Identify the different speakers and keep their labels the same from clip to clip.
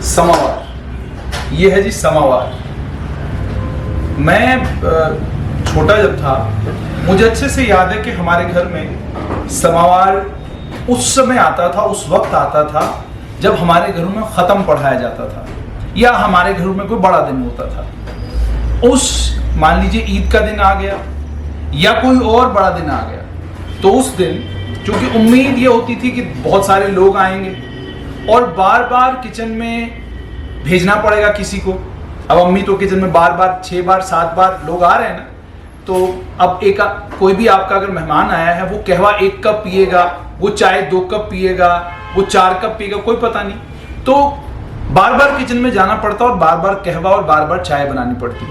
Speaker 1: समावार, ये है जी समावार। मैं छोटा जब था मुझे अच्छे से याद है कि हमारे घर में समावार उस समय आता था, उस वक्त आता था जब हमारे घरों में ख़त्म पढ़ाया जाता था या हमारे घरों में कोई बड़ा दिन होता था। उस मान लीजिए ईद का दिन आ गया या कोई और बड़ा दिन आ गया, तो उस दिन चूंकि उम्मीद ये होती थी कि बहुत सारे लोग आएंगे और बार बार किचन में भेजना पड़ेगा किसी को। अब अम्मी तो किचन में बार बार 6 बार 7 बार लोग आ रहे हैं ना, तो अब कोई भी आपका अगर मेहमान आया है वो कहवा 1 कप पिएगा, वो चाय 2 कप पिएगा, वो 4 कप पिएगा, कोई पता नहीं। तो बार बार किचन में जाना पड़ता और बार बार कहवा और बार बार चाय बनानी पड़ती।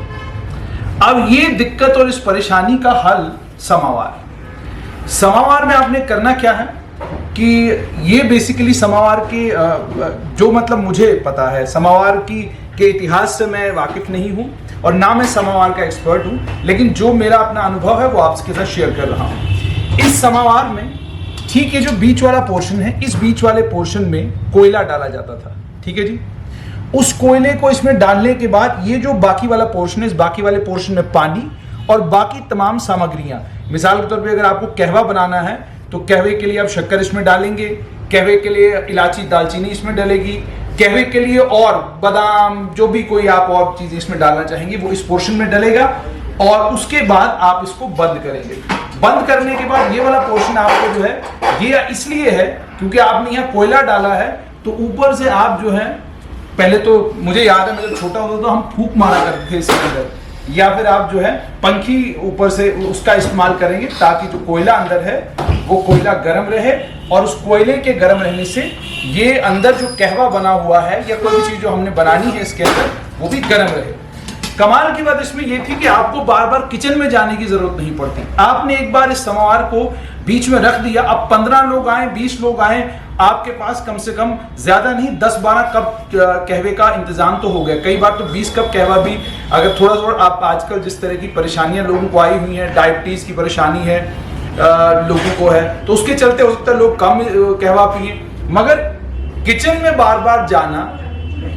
Speaker 1: अब ये दिक्कत और इस परेशानी का हल समावार में आपने करना क्या है कि ये बेसिकली समावार के जो मतलब मुझे पता है, समावार के इतिहास से मैं वाकिफ नहीं हूँ और ना मैं समावार का एक्सपर्ट हूँ, लेकिन जो मेरा अपना अनुभव है वो आपके साथ शेयर कर रहा हूँ। इस समावार में ठीक है, जो बीच वाला पोर्शन है, इस बीच वाले पोर्शन में कोयला डाला जाता था। ठीक है जी, उस कोयले को इसमें डालने के बाद ये जो बाकी वाला पोर्शन है, इस बाकी वाले पोर्शन में पानी और बाकी तमाम सामग्रियां, मिसाल के तौर पे अगर आपको कहवा बनाना है तो कहवे के लिए आप शक्कर इसमें डालेंगे, कहवे के लिए इलायची दालचीनी इसमें डलेगी, कहवे के लिए और बादाम जो भी कोई आप और चीज इसमें डालना चाहेंगे वो इस पोर्शन में डलेगा और उसके बाद आप इसको बंद करेंगे। बंद करने के बाद ये वाला पोर्शन आपको जो है ये इसलिए है क्योंकि आपने यहाँ कोयला डाला है, तो ऊपर से आप जो है, पहले तो मुझे याद है मैं जब छोटा होता तो हम फूंक मारा करते थे इसके अंदर, या फिर आप जो है पंखी ऊपर से उसका इस्तेमाल करेंगे ताकि जो कोयला अंदर है वो कोयला गर्म रहे और उस कोयले के गर्म रहने से ये अंदर जो कहवा बना हुआ है या कोई भी चीज जो हमने बनानी है इसके अंदर वो भी गर्म रहे। कमाल की बात इसमें यह थी कि आपको बार बार किचन में जाने की जरूरत नहीं पड़ती। आपने एक बार इस समावार को बीच में रख दिया, अब 15 लोग आए, 20 लोग आए, आपके पास कम से कम ज्यादा नहीं 10-12 कप कहवे का इंतजाम तो हो गया। कई बार तो 20 कप कहवा भी, अगर थोड़ा थोड़ा आप आजकल जिस तरह की परेशानियां लोगों को आई हुई हैं, डायबिटीज की परेशानी है लोगों को है, तो उसके चलते हो सकता है लोग कम कहवा पिए, मगर किचन में बार बार जाना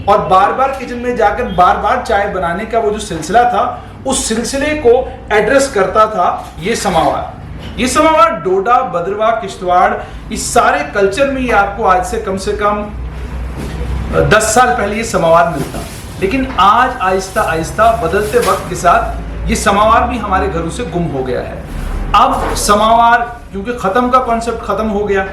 Speaker 1: और बार बार किचन में जाकर बार बार चाय बनाने का वो जो सिलसिला था, उस सिलसिले को एड्रेस करता था ये समावार। ये समावार डोडा, भद्रवाह, किश्तवाड़, इस सारे कल्चर में ये आपको आज से कम 10 साल पहले ये समावार मिलता, लेकिन आज आहिस्ता आहिस्ता बदलते वक्त के साथ ये समावार भी हमारे घरों से गुम हो गया है। अब समावार क्योंकि खत्म का कॉन्सेप्ट खत्म हो गया,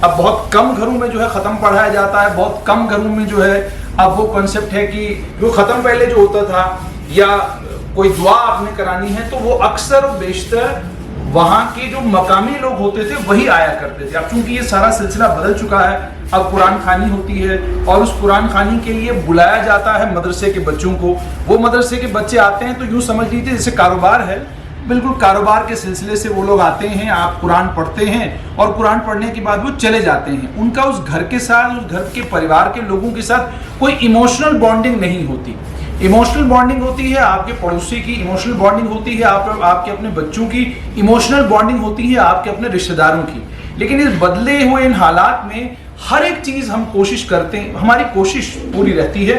Speaker 1: अब बहुत कम घरों में जो है खत्म पढ़ाया जाता है, बहुत कम घरों में जो है अब वो कॉन्सेप्ट है कि जो खत्म पहले जो होता था या कोई दुआ आपने करानी है तो वो अक्सर और बेशतर वहाँ के जो मकामी लोग होते थे वही आया करते थे। अब चूंकि ये सारा सिलसिला बदल चुका है, अब कुरान खानी होती है और उस कुरान खानी के लिए बुलाया जाता है मदरसे के बच्चों को। वो मदरसे के बच्चे आते हैं तो यूँ समझ लीजिए जैसे कारोबार है, बिल्कुल कारोबार के सिलसिले से वो लोग आते हैं, आप कुरान पढ़ते हैं और कुरान पढ़ने के बाद वो चले जाते हैं। उनका उस घर के साथ, उस घर के परिवार के लोगों के साथ कोई इमोशनल बॉन्डिंग नहीं होती। इमोशनल बॉन्डिंग होती है आपके पड़ोसी की, इमोशनल बॉन्डिंग होती है आपके अपने बच्चों की, इमोशनल बॉन्डिंग होती है आपके अपने रिश्तेदारों की। लेकिन इस बदले हुए इन हालात में हर एक चीज हम कोशिश करते हैं, हमारी कोशिश पूरी रहती है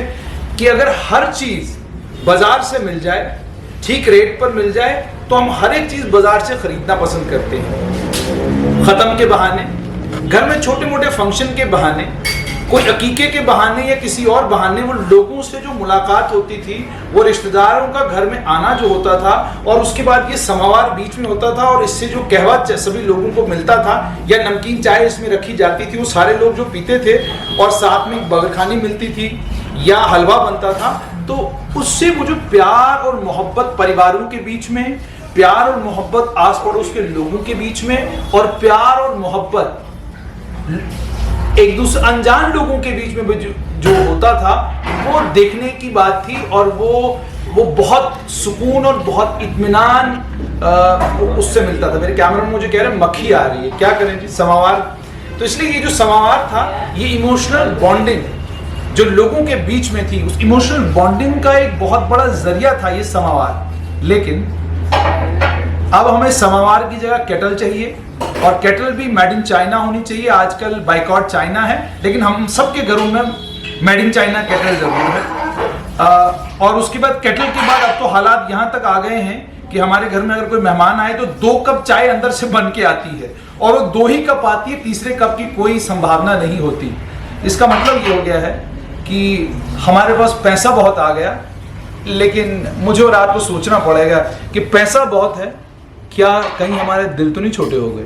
Speaker 1: कि अगर हर चीज बाजार से मिल जाए, ठीक रेट पर मिल जाए, तो हम हर एक चीज बाजार से खरीदना पसंद करते हैं। खत्म के बहाने, घर में छोटे मोटे फंक्शन के बहाने, कोई अकीके के बहाने या किसी और बहाने वो लोगों से जो मुलाकात होती थी, वो रिश्तेदारों का घर में आना जो होता था और उसके बाद ये समावार बीच में होता था और इससे जो कहवा सभी लोगों को मिलता था या नमकीन चाय इसमें रखी जाती थी, वो सारे लोग जो पीते थे और साथ में बगरखानी मिलती थी या हलवा बनता था, तो उससे वो जो प्यार और मोहब्बत परिवारों के बीच में, प्यार और मोहब्बत आस पड़ोस के लोगों के बीच में और प्यार और मोहब्बत एक दूसरे अनजान लोगों के बीच में जो होता था, वो देखने की बात थी और वो बहुत सुकून और बहुत इत्मीनान उससे मिलता था। मेरे कैमरा मुझे कह रहे हैं मक्खी आ रही है, क्या करें जी, समावार। तो इसलिए ये जो समावार था, ये इमोशनल बॉन्डिंग जो लोगों के बीच में थी, उस इमोशनल बॉन्डिंग का एक बहुत बड़ा जरिया था ये समावार। लेकिन अब हमें समावार की जगह केटल चाहिए और केटल भी मेड इन चाइना होनी चाहिए। आजकल बाइकॉट चाइना है, लेकिन हम सबके घरों में मेड इन चाइना केटल जरूर है। और उसके बाद केटल के बाद अब तो हालात यहाँ तक आ गए हैं कि हमारे घर में अगर कोई मेहमान आए तो 2 कप चाय अंदर से बन के आती है, और वो 2 ही कप आती है, तीसरे कप की कोई संभावना नहीं होती। इसका मतलब ये हो गया है कि हमारे पास पैसा बहुत आ गया, लेकिन मुझे और रात को सोचना पड़ेगा कि पैसा बहुत है, क्या कहीं हमारे दिल तो नहीं छोटे हो गए।